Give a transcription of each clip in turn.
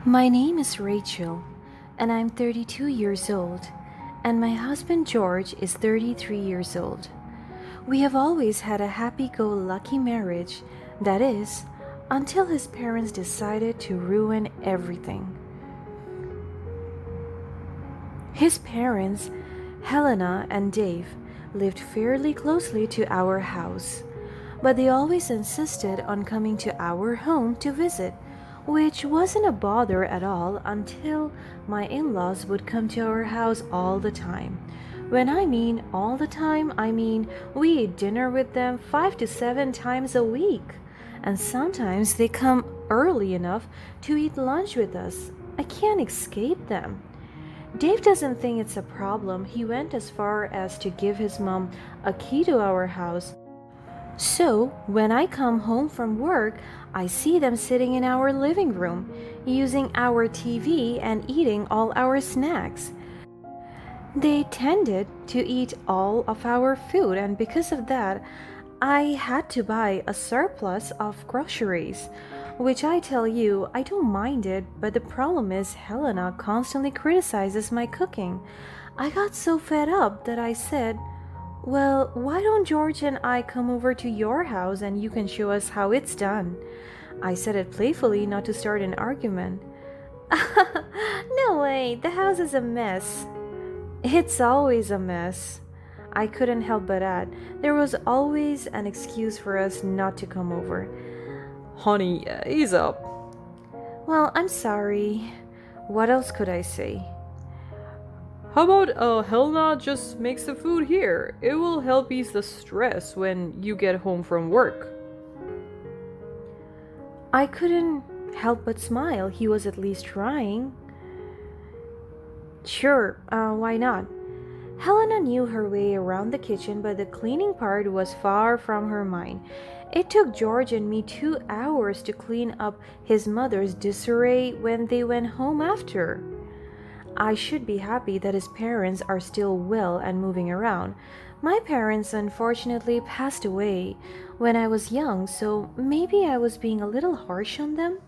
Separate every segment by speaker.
Speaker 1: My name is Rachel, and I'm 32 years old, and my husband George is 33 years old. We have always had a happy go lucky marriage, that is, until his parents decided to ruin everything. His parents, Helena and Dave, lived fairly closely to our house, but they always insisted on coming to our home to visit, which wasn't a bother at all until my in laws would come to our house all the time. When I mean all the time, I mean we eat dinner with them 5 to 7 times a week. And sometimes they come early enough to eat lunch with us. I can't escape them. Dave doesn't think it's a problem. He went as far as to give his mom a key to our house. So, when I come home from work, I see them sitting in our living room, using our TV and eating all our snacks. They tended to eat all of our food, and because of that, I had to buy a surplus of groceries, which I tell you, I don't mind it, but the problem is Helena constantly criticizes my cooking. I got so fed up that I said, well, why don't George and I come over to your house and you can show us how it's done? I said it playfully, not to start an argument. No way, the house is a mess. It's always a mess. I couldn't help but add, there was always an excuse for us not to come over.
Speaker 2: Honey, ease up.
Speaker 1: Well, I'm sorry. What else could I say?
Speaker 2: How about Helena just makes the food here? It will help ease the stress when you get home from work.
Speaker 1: I couldn't help but smile. He was at least trying. Sure, why not? Helena knew her way around the kitchen, but the cleaning part was far from her mind. It took George and me 2 hours to clean up his mother's disarray when they went home after. I should be happy that his parents are still well and moving around. My parents unfortunately passed away when I was young, so maybe I was being a little harsh on them.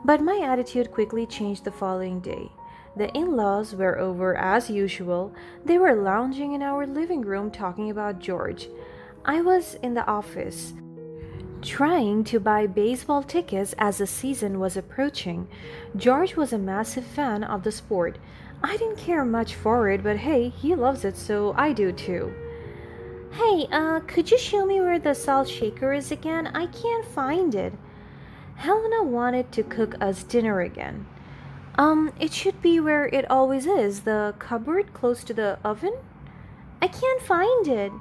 Speaker 1: But my attitude quickly changed the following day. The in-laws were over as usual. They were lounging in our living room talking about George. I was in the office, trying to buy baseball tickets as the season was approaching. George was a massive fan of the sport. I didn't care much for it, but hey, he loves it, so I do too. Hey, could you show me where the salt shaker is again? I can't find it. Helena wanted to cook us dinner again. It should be where it always is, the cupboard close to the oven. I can't find it.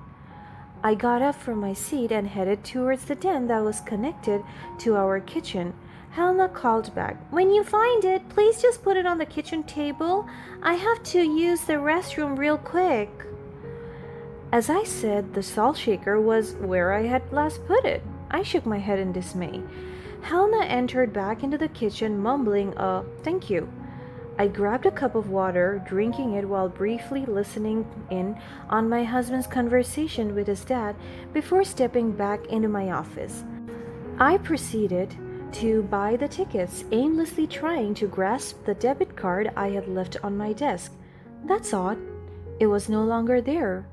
Speaker 1: I got up from my seat and headed towards the den that was connected to our kitchen. Helena called back, when you find it, please just put it on the kitchen table. I have to use the restroom real quick. As I said, the salt shaker was where I had last put it. I shook my head in dismay. Helena entered back into the kitchen, mumbling a thank you. I grabbed a cup of water, drinking it while briefly listening in on my husband's conversation with his dad before stepping back into my office. I proceeded to buy the tickets, aimlessly trying to grasp the debit card I had left on my desk. That's odd. It was no longer there.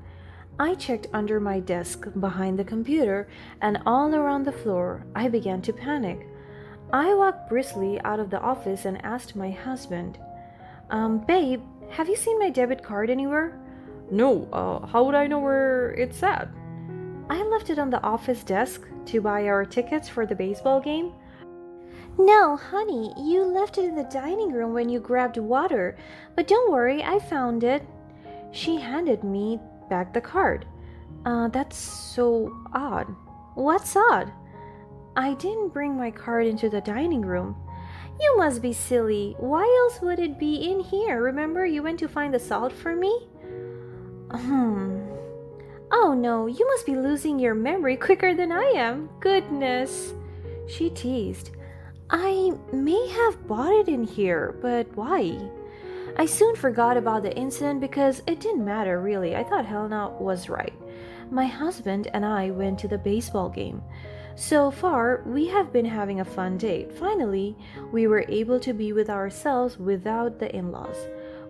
Speaker 1: I checked under my desk, behind the computer, and all around the floor. I began to panic. I walked briskly out of the office and asked my husband, babe, have you seen my debit card anywhere?
Speaker 2: No, how would I know where it's at?
Speaker 1: I left it on the office desk to buy our tickets for the baseball game. No, honey, you left it in the dining room when you grabbed water, but don't worry, I found it. She handed me back the card. That's so odd. What's odd? I didn't bring my card into the dining room. You must be silly. Why else would it be in here? Remember, you went to find the salt for me? Oh no, you must be losing your memory quicker than I am. Goodness. She teased. I may have bought it in here, but why? I soon forgot about the incident because it didn't matter really. I thought Helena was right. My husband and I went to the baseball game. So far, we have been having a fun day. Finally, we were able to be with ourselves without the in laws.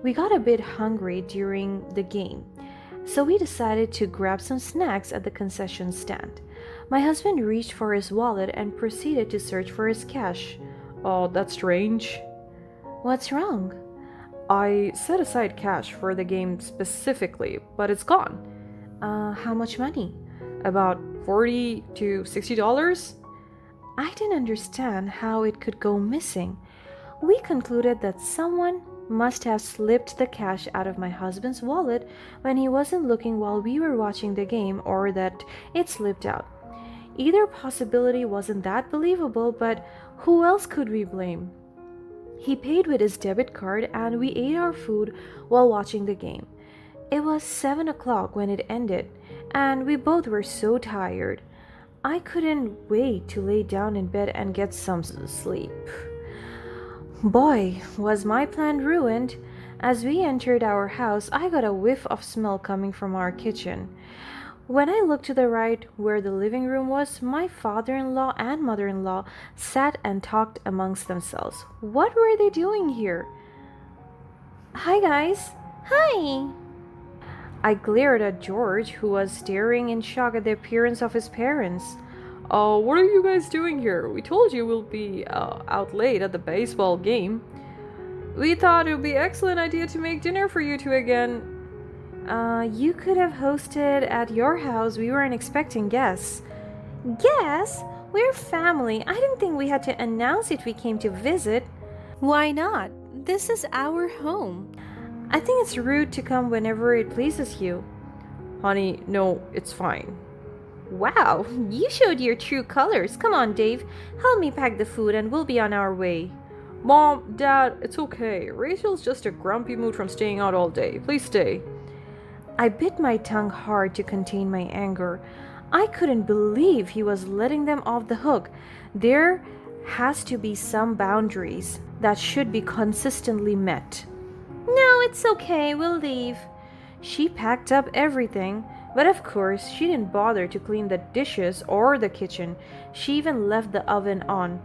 Speaker 1: We got a bit hungry during the game, so we decided to grab some snacks at the concession stand. My husband reached for his wallet and proceeded to search for his cash.
Speaker 2: Oh, that's strange.
Speaker 1: What's wrong?
Speaker 2: I set aside cash for the game specifically, but it's gone.
Speaker 1: How much money?
Speaker 2: About $40 to $60?
Speaker 1: I didn't understand how it could go missing. We concluded that someone must have slipped the cash out of my husband's wallet when he wasn't looking while we were watching the game, or that it slipped out. Either possibility wasn't that believable, but who else could we blame? He paid with his debit card and we ate our food while watching the game. It was 7 o'clock when it ended, and we both were so tired. I couldn't wait to lay down in bed and get some sleep. Boy, was my plan ruined. As we entered our house, I got a whiff of smell coming from our kitchen. When I looked to the right, where the living room was, my father-in-law and mother-in-law sat and talked amongst themselves. What were they doing here? Hi, guys. Hi. I glared at George, who was staring in shock at the appearance of his parents.
Speaker 2: Oh, what are you guys doing here? We told you we'll be out late at the baseball game. We thought it would be an excellent idea to make dinner for you two again.
Speaker 1: You could have hosted at your house. We weren't expecting guests. Guests? We're family. I didn't think we had to announce it we came to visit. Why not? This is our home. I think it's rude to come whenever it pleases you.
Speaker 2: Honey, no, it's fine.
Speaker 1: Wow, you showed your true colors. Come on, Dave. Help me pack the food and we'll be on our way.
Speaker 2: Mom, Dad, it's okay. Rachel's just a grumpy mood from staying out all day. Please stay.
Speaker 1: I bit my tongue hard to contain my anger. I couldn't believe he was letting them off the hook. There has to be some boundaries that should be consistently met. No, it's okay. We'll leave. She packed up everything, but of course she didn't bother to clean the dishes or the kitchen. She even left the oven on.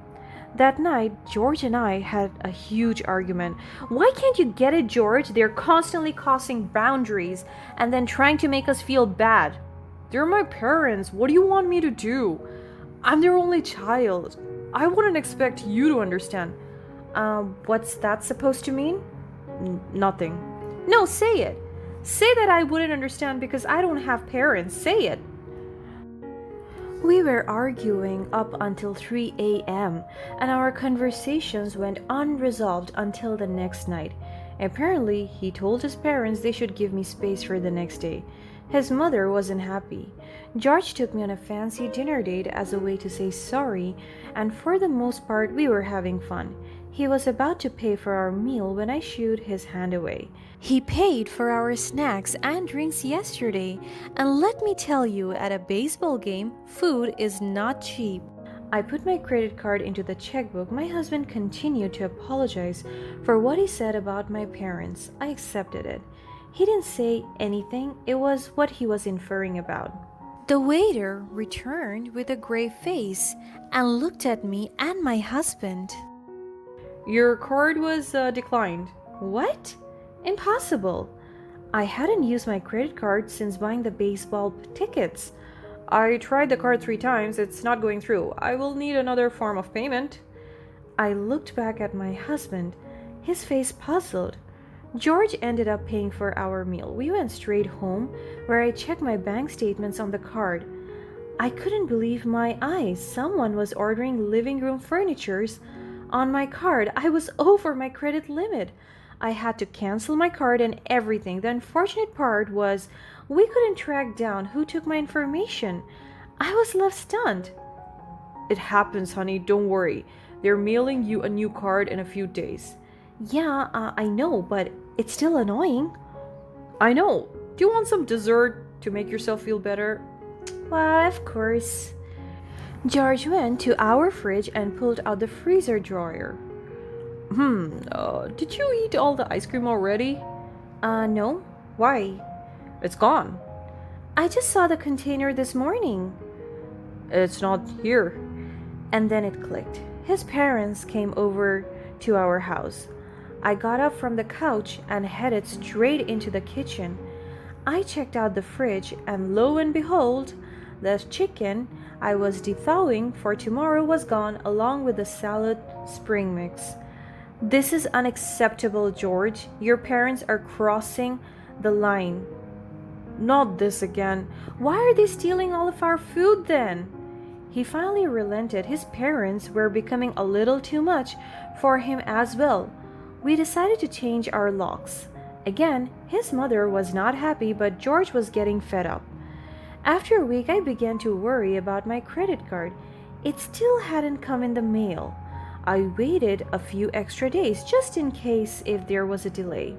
Speaker 1: That night, George and I had a huge argument. Why can't you get it, George? They're constantly crossing boundaries and then trying to make us feel bad.
Speaker 2: They're my parents. What do you want me to do? I'm their only child. I wouldn't expect you to understand.
Speaker 1: What's that supposed to mean?
Speaker 2: Nothing.
Speaker 1: No, say it. Say that I wouldn't understand because I don't have parents. Say it. We were arguing up until 3 a.m., and our conversations went unresolved until the next night. Apparently, he told his parents they should give me space for the next day. His mother wasn't happy. George took me on a fancy dinner date as a way to say sorry, and for the most part, we were having fun. He was about to pay for our meal when I shooed his hand away. He paid for our snacks and drinks yesterday, and let me tell you, at a baseball game, food is not cheap. I put my credit card into the checkbook. My husband continued to apologize for what he said about my parents. I accepted it. He didn't say anything, it was what he was inferring about. The waiter returned with a grave face and looked at me and my husband.
Speaker 2: Your card was declined.
Speaker 1: What? Impossible. I hadn't used my credit card since buying the baseball tickets.
Speaker 2: I tried the card 3 times. It's not going through. I will need another form of payment.
Speaker 1: I looked back at my husband, his face puzzled. George ended up paying for our meal. We went straight home, where I checked my bank statements on the card. I couldn't believe my eyes. Someone was ordering living room furnitures on my card. I was over my credit limit. I had to cancel my card and everything. The unfortunate part was we couldn't track down who took my information. I was left stunned.
Speaker 2: It happens, honey. Don't worry. They're mailing you a new card in a few days.
Speaker 1: Yeah, I know, but it's still annoying.
Speaker 2: I know. Do you want some dessert to make yourself feel better?
Speaker 1: Well, of course. George went to our fridge and pulled out the freezer drawer.
Speaker 2: Did you eat all the ice cream already?
Speaker 1: No. Why?
Speaker 2: It's gone.
Speaker 1: I just saw the container this morning.
Speaker 2: It's not here.
Speaker 1: And then it clicked. His parents came over to our house. I got up from the couch and headed straight into the kitchen. I checked out the fridge, and lo and behold, the chicken I was thawing for tomorrow was gone, along with the salad spring mix. This is unacceptable, George. Your parents are crossing the line.
Speaker 2: Not this again.
Speaker 1: Why are they stealing all of our food then? He finally relented. His parents were becoming a little too much for him as well. We decided to change our locks. Again, his mother was not happy, but George was getting fed up. After a week, I began to worry about my credit card. It still hadn't come in the mail. I waited a few extra days just in case if there was a delay.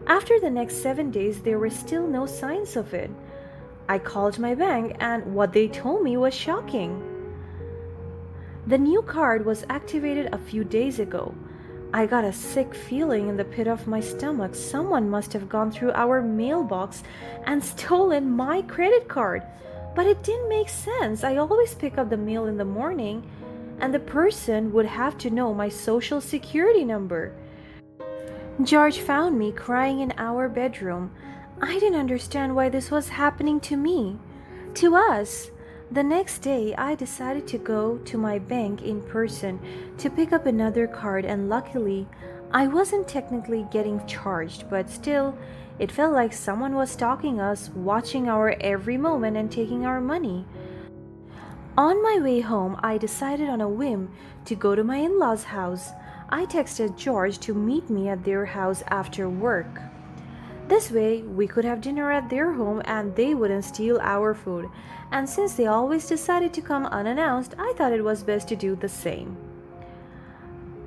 Speaker 1: After the next 7 days, there were still no signs of it. I called my bank, and what they told me was shocking. The new card was activated a few days ago. I got a sick feeling in the pit of my stomach. Someone must have gone through our mailbox and stolen my credit card. But it didn't make sense. I always pick up the mail in the morning, and the person would have to know my social security number. George found me crying in our bedroom. I didn't understand why this was happening to me, to us. The next day, I decided to go to my bank in person to pick up another card, and luckily, I wasn't technically getting charged, but still, it felt like someone was stalking us, watching our every moment and taking our money. On my way home, I decided on a whim to go to my in-laws' house. I texted George to meet me at their house after work. This way, we could have dinner at their home and they wouldn't steal our food. And since they always decided to come unannounced, I thought it was best to do the same.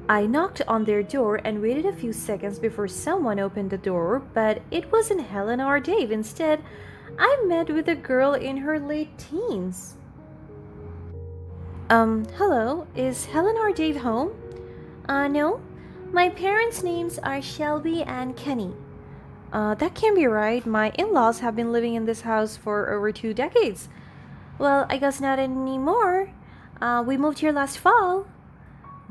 Speaker 1: I knocked on their door and waited a few seconds before someone opened the door, but it wasn't Helen or Dave. Instead, I met with a girl in her late teens. Hello, is Helen or Dave home? No. My parents' names are Shelby and Kenny. That can't be right. My in-laws have been living in this house for over 2 decades. Well, I guess not anymore. We moved here last fall.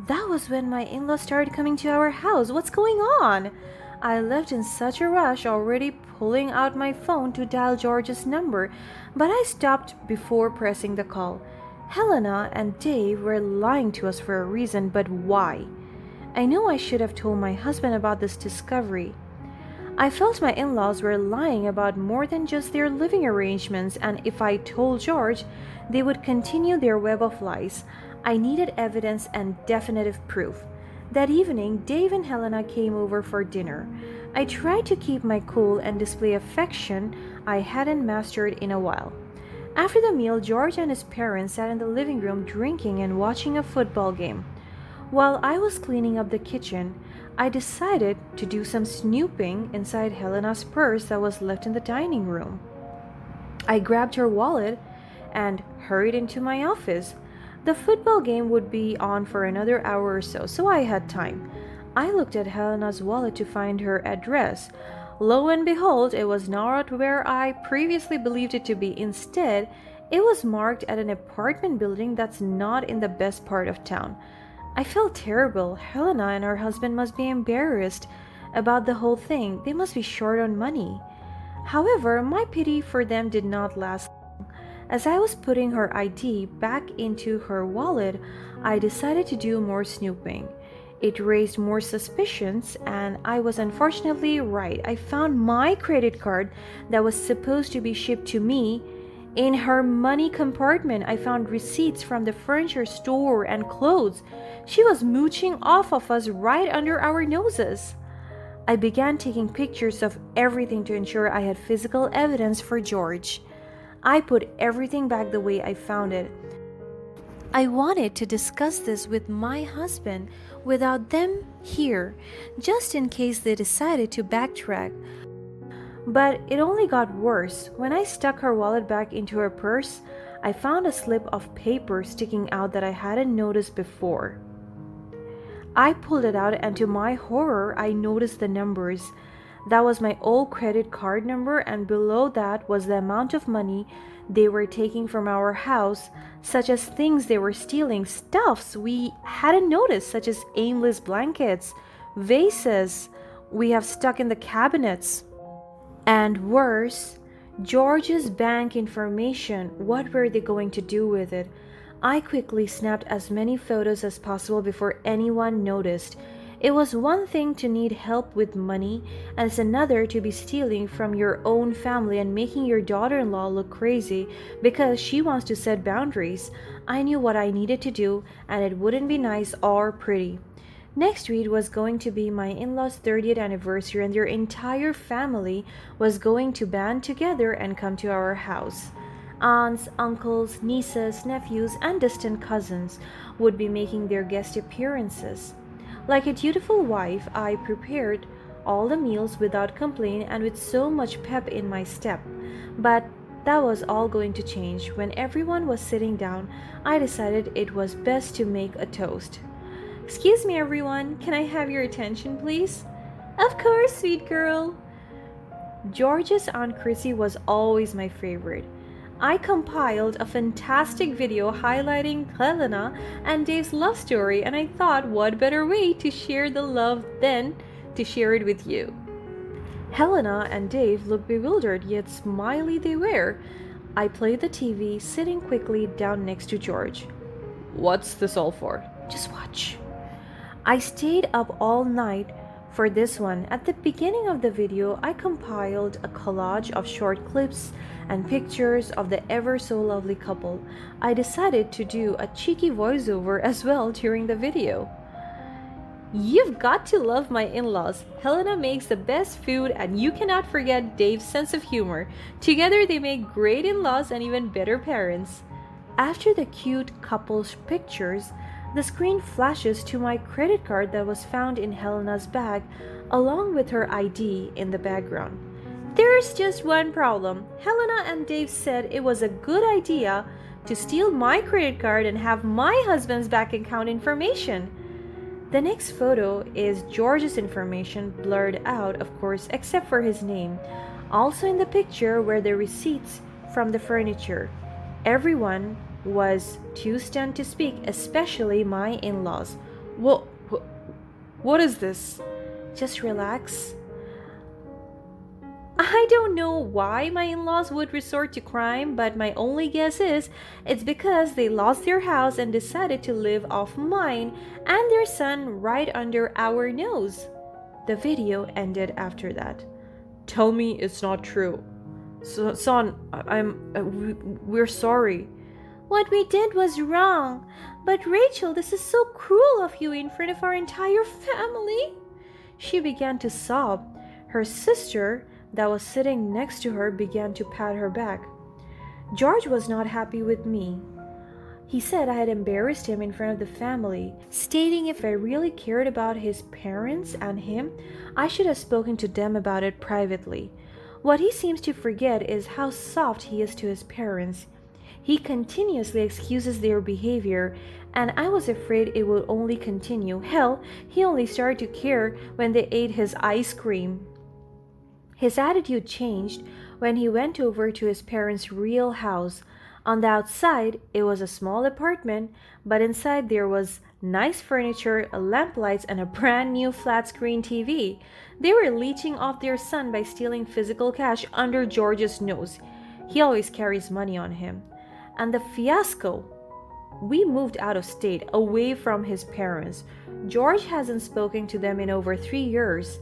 Speaker 1: That was when my in-laws started coming to our house. What's going on? I left in such a rush, already pulling out my phone to dial George's number, but I stopped before pressing the call. Helena and Dave were lying to us for a reason, but why? I know I should have told my husband about this discovery. I felt my in-laws were lying about more than just their living arrangements, and if I told George, they would continue their web of lies. I needed evidence and definitive proof. That evening, Dave and Helena came over for dinner. I tried to keep my cool and display affection I hadn't mastered in a while. After the meal, George and his parents sat in the living room drinking and watching a football game. While I was cleaning up the kitchen, I decided to do some snooping inside Helena's purse that was left in the dining room. I grabbed her wallet and hurried into my office. The football game would be on for another hour or so, so I had time. I looked at Helena's wallet to find her address. Lo and behold, it was not where I previously believed it to be. Instead, it was marked at an apartment building that's not in the best part of town. I felt terrible. Helena and her husband must be embarrassed about the whole thing. They must be short on money. However, my pity for them did not last long. As I was putting her ID back into her wallet, I decided to do more snooping. It raised more suspicions, and I was unfortunately right. I found my credit card that was supposed to be shipped to me in her money compartment. I found receipts from the furniture store and clothes. She was mooching off of us right under our noses. I began taking pictures of everything to ensure I had physical evidence for George. I put everything back the way I found it. I wanted to discuss this with my husband without them here, just in case they decided to backtrack. But it only got worse. When I stuck her wallet back into her purse, I found a slip of paper sticking out that I hadn't noticed before. I pulled it out, and to my horror, I noticed the numbers. That was my old credit card number, and below that was the amount of money they were taking from our house, such as things they were stealing, stuffs we hadn't noticed, such as aimless blankets, vases we have stuck in the cabinets. And worse, George's bank information. What were they going to do with it? I quickly snapped as many photos as possible before anyone noticed. It was one thing to need help with money, and it's another to be stealing from your own family and making your daughter in law look crazy because she wants to set boundaries. I knew what I needed to do, and it wouldn't be nice or pretty. Next week was going to be my in law's 30th anniversary, and their entire family was going to band together and come to our house. Aunts, uncles, nieces, nephews, and distant cousins would be making their guest appearances. Like a dutiful wife, I prepared all the meals without complaint and with so much pep in my step. But that was all going to change. When everyone was sitting down, I decided it was best to make a toast. "Excuse me, everyone. Can I have your attention, please?" "Of course, sweet girl." George's Aunt Chrissy was always my favorite. I compiled a fantastic video highlighting Helena and Dave's love story, and I thought, what better way to share the love than to share it with you? Helena and Dave looked bewildered, yet smiley they were. I played the TV, sitting quickly down next to George.
Speaker 2: What's this all for?
Speaker 1: "Just watch." I stayed up all night for this one. At the beginning of the video, I compiled a collage of short clips and pictures of the ever so lovely couple. I decided to do a cheeky voiceover as well during the video. "You've got to love my in-laws. Helena makes the best food, and you cannot forget Dave's sense of humor. Together they make great in-laws and even better parents." After the cute couple's pictures, the screen flashes to my credit card that was found in Helena's bag, along with her ID in the background. "There's just one problem. Helena and Dave said it was a good idea to steal my credit card and have my husband's bank account information." The next photo is George's information, blurred out, of course, except for his name. Also in the picture were the receipts from the furniture. Everyone was too stunned to speak, especially my in-laws.
Speaker 2: What is this?
Speaker 1: "Just relax." I don't know why my in-laws would resort to crime, but my only guess is it's because they lost their house and decided to live off mine and their son right under our nose. The video ended after that.
Speaker 2: Tell me it's not true. Son, we're sorry.
Speaker 1: "What we did was wrong. But Rachel, this is so cruel of you in front of our entire family." She began to sob. Her sister, that was sitting next to her, began to pat her back. George was not happy with me. He said I had embarrassed him in front of the family, stating if I really cared about his parents and him, I should have spoken to them about it privately. What he seems to forget is how soft he is to his parents. He continuously excuses their behavior, and I was afraid it would only continue. Hell, he only started to care when they ate his ice cream. His attitude changed when he went over to his parents' real house. On the outside, it was a small apartment, but inside there was nice furniture, lamplights, and a brand new flat-screen TV. They were leeching off their son by stealing physical cash under George's nose. He always carries money on him. And the fiasco. We moved out of state, away from his parents. George hasn't spoken to them in over 3 years.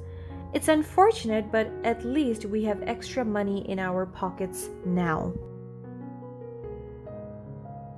Speaker 1: It's unfortunate, but at least we have extra money in our pockets now.